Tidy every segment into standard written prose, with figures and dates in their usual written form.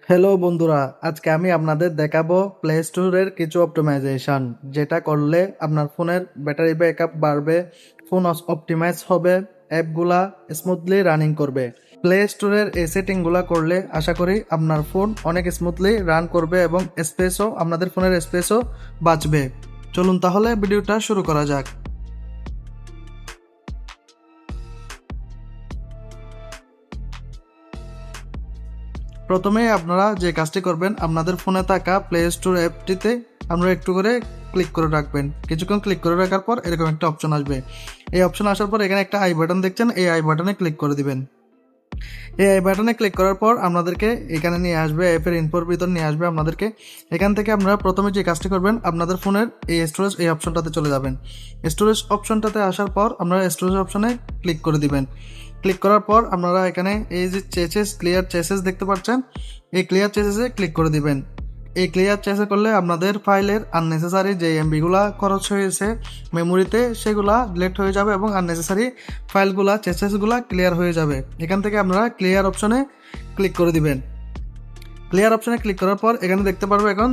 Hello বন্ধুরা, আজকে আমি আপনাদের দেখাবো প্লে স্টোরের কিছু অপটিমাইজেশন, যেটা করলে আপনার ফোনের ব্যাটারি ব্যাকআপ বাড়বে, ফোন অপটিমাইজ হবে, অ্যাপগুলা স্মুথলি রানিং করবে। প্লে স্টোরের এই সেটিংগুলা করলে আশা করি আপনার ফোন অনেক স্মুথলি রান করবে এবং স্পেসও আপনাদের ফোনের স্পেসও বাঁচবে। চলুন তাহলে ভিডিওটা শুরু করা যাক। প্রথমেই আপনারা যে কাজটি করবেন, আপনাদের ফোনে থাকা প্লে স্টোর অ্যাপটিতে আপনারা একটু করে ক্লিক করে রাখবেন। কিছুক্ষণ ক্লিক করে রাখার পর এরকম একটা অপশন আসবে। এই অপশন আসার পর এখানে একটা আই বাটন দেখছেন, এই আই বাটনে ক্লিক করে দিবেন। এই আই বাটনে ক্লিক করার পর আপনাদেরকে এখানে নিয়ে আসবে, অ্যাপের ইনফোর ভিতর নিয়ে আসবে আপনাদেরকে। এখান থেকে আপনারা প্রথমে যে কাজটি করবেন, আপনাদের ফোনের এই স্টোরেজ এই অপশনটাতে চলে যাবেন। স্টোরেজ অপশনটাতে আসার পর আপনারা স্টোরেজ অপশনে ক্লিক করে দিবেন। ক্লিক করার পর আপনারা এখানে এই যে চেসেস, ক্লিয়ার চেসেস দেখতে পাচ্ছেন, এই ক্লিয়ার চেসেসে ক্লিক করে দিবেন। এই ক্লিয়ার চেসে করলে আপনাদের ফাইলের আননেসেসারি যে এমবিগুলা খরচ হয়েছে মেমোরিতে, সেগুলা ডিলিট হয়ে যাবে এবং আননেসেসারি ফাইলগুলা চেসেসগুলা ক্লিয়ার হয়ে যাবে। এখান থেকে আপনারা ক্লিয়ার অপশনে ক্লিক করে দিবেন। ক্লিয়ার অপশনে ক্লিক করার পর এখানে দেখতে পারবো এখন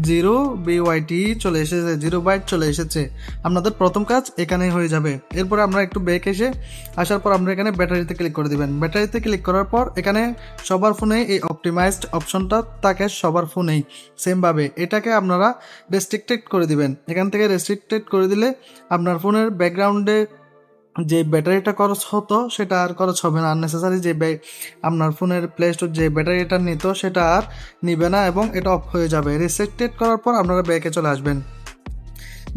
0 BYT চলে এসেছে, 0 বাইট চলে এসেছে। আপনাদের প্রথম কাজ এখানেই হয়ে যাবে। এরপরে আমরা একটু ব্যাক আসার পর আমরা এখানে ব্যাটারিতে ক্লিক করে দিবেন। ব্যাটারিতে ক্লিক করার পর এখানে সবার ফোনে এই অপটিমাইজড অপশনটা থাকে, সবার ফোনেই সেমভাবে এটাকে আপনারা রেস্ট্রিক্টেড করে দিবেন। এখান থেকে রেস্ট্রিক্টেড করে দিলে আপনার ফোনের ব্যাকগ্রাউন্ডে যে ব্যাটারিটা খরচ হতো সেটা আর খরচ হবে না। আননেসেসারি যে আপনার ফোনের প্লে স্টোর যে ব্যাটারিটা নিত সেটা আর নিবে না এবং এটা অফ হয়ে যাবে। রিসেক্টেড করার পর আপনারা ব্যাকে চলে আসবেন।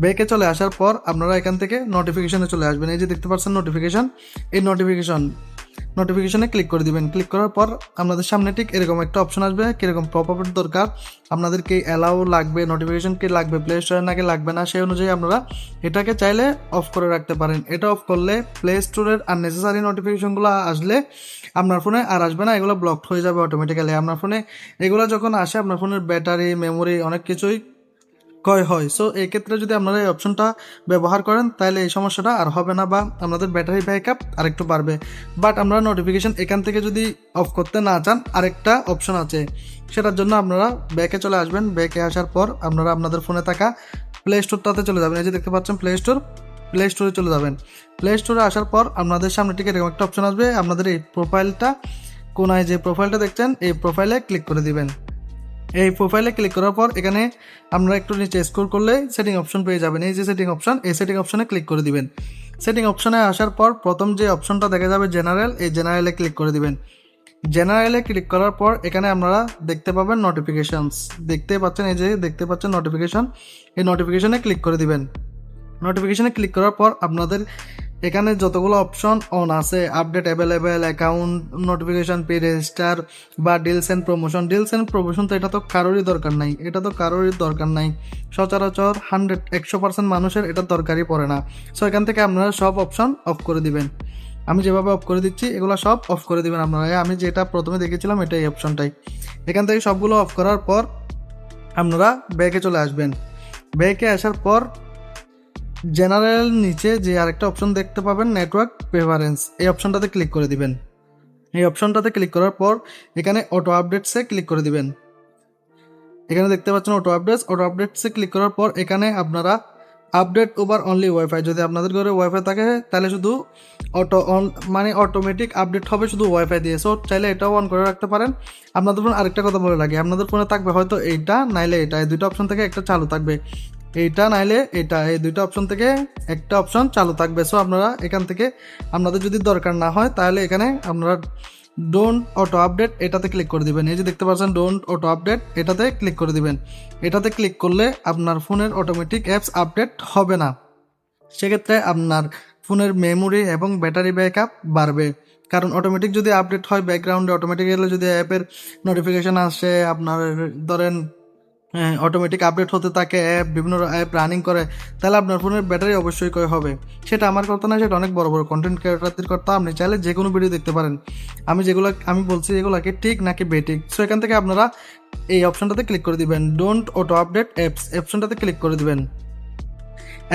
ব্যাকে চলে আসার পর আপনারা এখান থেকে নোটিফিকেশনে চলে আসবেন। এই যে দেখতে পাচ্ছেন নোটিফিকেশন, এই নোটিফিকেশনে ক্লিক করে দিবেন। ক্লিক করার পর আপনাদের সামনে ঠিক এরকম একটা অপশন আসবে, কীরকম পপ দরকার, আপনাদের কি অ্যালাউ লাগবে, নোটিফিকেশন কি লাগবে, প্লে স্টোরে নাকি লাগবে না, সেই অনুযায়ী আপনারা এটাকে চাইলে অফ করে রাখতে পারেন। এটা অফ করলে প্লে স্টোরের আননেসেসারি নোটিফিকেশনগুলো আসলে আপনার ফোনে আর আসবে না, এগুলো ব্লকড হয়ে যাবে অটোমেটিক্যালি। আপনার ফোনে এগুলো যখন আসে আপনার ফোনের ব্যাটারি, মেমোরি অনেক কিছুই ক্ষয় হয়। সো এই ক্ষেত্রে যদি আপনারা এই অপশনটা ব্যবহার করেন তাহলে এই সমস্যাটা আর হবে না বা আপনাদের ব্যাটারি ব্যাকআপ আরেকটু বাড়বে। বাট আপনারা নোটিফিকেশন এখান থেকে যদি অফ করতে না চান, আরেকটা অপশন আছে, সেটার জন্য আপনারা ব্যাকে চলে আসবেন। ব্যাকে আসার পর আপনারা আপনাদের ফোনে থাকা প্লে স্টোরটাতে চলে যাবেন। এই যে দেখতে পাচ্ছেন প্লে স্টোরে চলে যাবেন। প্লে স্টোরে আসার পর আপনাদের সামনে ঠিক এরকম একটা অপশন আসবে। আপনাদের এই প্রোফাইলটা, কোনায় যে প্রোফাইলটা দেখছেন, এই প্রোফাইলে ক্লিক করে দিবেন। এই প্রোফাইলে ক্লিক করার পর এখানে আমরা একটু নিচে স্ক্রল করলে সেটিং অপশন পেয়ে যাবেন। এই যে সেটিং অপশন, এই সেটিং অপশনে ক্লিক করে দিবেন। সেটিং অপশনে আসার পর প্রথম যে অপশনটা দেখা যাবে জেনারেল, এই জেনারেলে ক্লিক করে দিবেন। জেনারেলে ক্লিক করার পর এখানে আপনারা দেখতে পাবেন নোটিফিকেশনস, দেখতে পাচ্ছেন, এই যে দেখতে পাচ্ছেন নোটিফিকেশন, এই নোটিফিকেশনে ক্লিক করে দিবেন। নোটিফিকেশনে ক্লিক করার পর আপনাদের এখানে যতগুলো অপশন অন আছে, update available, account notification, pay register বা ডিলস অ্যান্ড প্রমোশন, তো এটা তো কারোরই দরকার নাই। সচরাচর 100% মানুষের এটা দরকারই পড়ে না। সো এখান থেকে আপনারা সব অপশন অফ করে দিবেন। আমি যেভাবে অফ করে দিচ্ছি এগুলো সব অফ করে দিবেন আপনারা। আমি যেটা প্রথমে দেখেছিলাম এটা এই অপশনটাই। এখান থেকে সবগুলো অফ করার পর আপনারা ব্যাকে চলে আসবেন। ব্যাকে আসার পর জেনারেল নিচে যে আরেকটা অপশন দেখতে পাবেন, নেটওয়ার্ক প্রেফারেন্স, এই অপশনটাতে ক্লিক করে দিবেন। এই অপশনটাতে ক্লিক করার পর এখানে অটো আপডেটসে ক্লিক করে দিবেন। এখানে দেখতে পাচ্ছেন অটো আপডেটসে ক্লিক করার পর এখানে আপনারা আপডেট ওভার অনলি ওয়াইফাই, যদি আপনাদের ঘরে ওয়াইফাই থাকে তাহলে শুধু অটোমেটিক আপডেট হবে শুধু ওয়াইফাই দিয়ে। সো চাইলে এটাও অন করে রাখতে পারেন। আপনাদের ফোনে আরেকটা কথা বলে লাগে, আপনাদের ফোনে থাকবে হয়তো এইটা নাইলে এটা, এই দুটো অপশন থেকে একটা চালু থাকবে, এইটা নাইলে এটা, এই দুইটা অপশন থেকে একটা অপশন চালু থাকবে। সো আপনারা এখান থেকে আপনাদের যদি দরকার না হয় তাহলে এখানে আপনারা ডোন্ট অটো আপডেট এটাতে ক্লিক করে দিবেন। এই যে দেখতে পাচ্ছেন ডোন্ট অটো আপডেট, এটাতে ক্লিক করে দিবেন। এটাতে ক্লিক করলে আপনার ফোনের অটোমেটিক অ্যাপস আপডেট হবে না। সেক্ষেত্রে আপনার ফোনের মেমোরি এবং ব্যাটারি ব্যাকআপ বাড়বে। কারণ অটোমেটিক যদি আপডেট হয় ব্যাকগ্রাউন্ডে, অটোমেটিক্যালি যদি অ্যাপের নোটিফিকেশান আসে, আপনার ধরেন অটোমেটিক আপডেট হতে থাকে, অ্যাপ বিভিন্ন অ্যাপ রানিং করে, তাহলে আপনার ফোনের ব্যাটারি অবশ্যই ক্ষয় হবে। সেটা আমার কথা না, সেটা অনেক বড় বড় কন্টেন্ট ক্রিয়েটরদের কথা। আপনি চাইলে যে কোনো ভিডিও দেখতে পারেন। আমি বলছি এগুলোকে ঠিক নাকি বেঠিক। সো এখান থেকে আপনারা এই অপশনটাতে ক্লিক করে দিবেন, ডোন্ট অটো আপডেট অ্যাপস, অপশনটাতে ক্লিক করে দিবেন।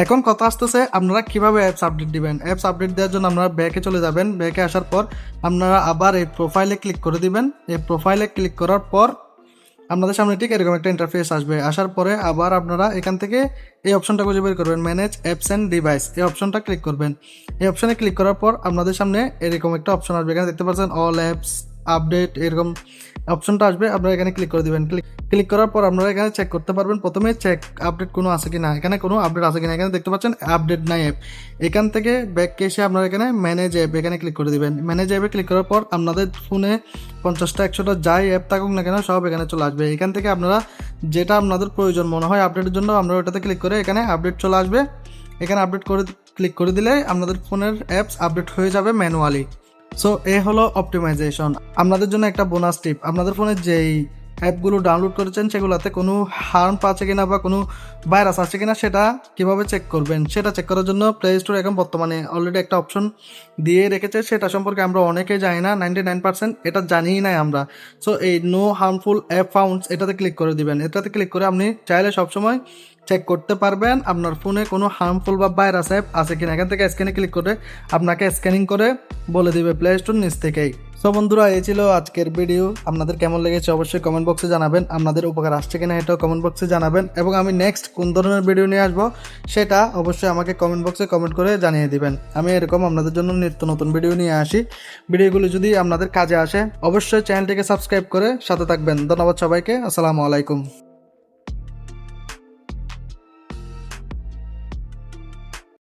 এখন কথা আসতেছে আপনারা কিভাবে অ্যাপস আপডেট দিবেন। অ্যাপস আপডেট দেওয়ার জন্য আপনারা ব্যাকে চলে যাবেন। ব্যাকে আসার পর আপনারা আবার এই প্রোফাইলে ক্লিক করে দিবেন। এই প্রোফাইলে ক্লিক করার পর আপনাদের সামনে ঠিক এরকম একটা ইন্টারফেস আসবে। আসার পরে আবার আপনারা এখান থেকে এই অপশনটা খুঁজে বের করবেন, ম্যানেজ অ্যাপস অ্যান্ড ডিভাইস, এই অপশনটা ক্লিক করবেন। এই অপশনে ক্লিক করার পর আপনাদের সামনে এরকম একটা অপশন আসবে, এখানে দেখতে পাচ্ছেন অল অ্যাপস আপডেট, এরকম অপশনটা আসবে। আপনারা এখানে ক্লিক করে দিবেন। ক্লিক করার পর আপনারা এখানে চেক করতে পারবেন, প্রথমে চেক আপডেট কোনো আছে কিনা, এখানে কোনো আপডেট আছে কিনা, এখানে দেখতে পাচ্ছেন আপডেট নাই অ্যাপ। এখান থেকে ব্যাক এসে আপনারা এখানে ম্যানেজ অ্যাপ, এখানে ক্লিক করে দিবেন। ম্যানেজ অ্যাপে ক্লিক করার পর আপনাদের ফোনে 50টা 100টা যাই অ্যাপ থাকুক না কেন সব এখানে চলে আসবে। এখান থেকে আপনারা যেটা আপনাদের প্রয়োজন মনে হয় আপডেটের জন্য আপনারা ওটাতে ক্লিক করে এখানে আপডেট চলে আসবে। এখানে আপডেট করে ক্লিক করে দিলে আপনাদের ফোনের অ্যাপস আপডেট হয়ে যাবে ম্যানুয়ালি। সো এ হলো অপটিমাইজেশন। আপনাদের জন্য একটা বোনাস টিপ, আপনাদের ফোনে যেই অ্যাপগুলো ডাউনলোড করেছেন সেগুলোতে কোনো হার্ম আছে কিনা বা কোনো ভাইরাস আছে কিনা সেটা কিভাবে চেক করবেন, সেটা চেক করার জন্য প্লে স্টোর এখন বর্তমানে অলরেডি একটা অপশন দিয়ে রেখেছে। সেটা সম্পর্কে আমরা অনেকেই জানি না, 99% এটা জানিই নাই আমরা। সো এই নো হার্মফুল অ্যাপ ফাউন্ডস এটাতে ক্লিক করে দিবেন। এটাতে ক্লিক করে আপনি চাইলে সবসময় চেক করতে পারবেন আপনার ফোনে কোনো হার্মফুল বা ভাইরাস অ্যাপ আছে কিনা। এখান থেকে স্ক্যানে ক্লিক করে আপনাকে স্ক্যানিং করে বলে দিবে প্লে স্টোর নিচ থেকেই। সো বন্ধুরা, এই ছিল আজকের ভিডিও। আপনাদের কেমন লেগেছে অবশ্যই কমেন্ট বক্সে জানাবেন, আপনাদের উপকার আসছে কিনা এটাও কমেন্ট বক্সে জানাবেন, এবং আমি নেক্সট কোন ধরনের ভিডিও নিয়ে আসবো সেটা অবশ্যই আমাকে কমেন্ট বক্সে কমেন্ট করে জানিয়ে দিবেন। আমি এরকম আপনাদের জন্য নিত্য নতুন ভিডিও নিয়ে আসি। ভিডিওগুলো যদি আপনাদের কাজে আসে অবশ্যই চ্যানেলটিকে সাবস্ক্রাইব করে সাথে থাকবেন। ধন্যবাদ সবাইকে, আসসালামু আলাইকুম।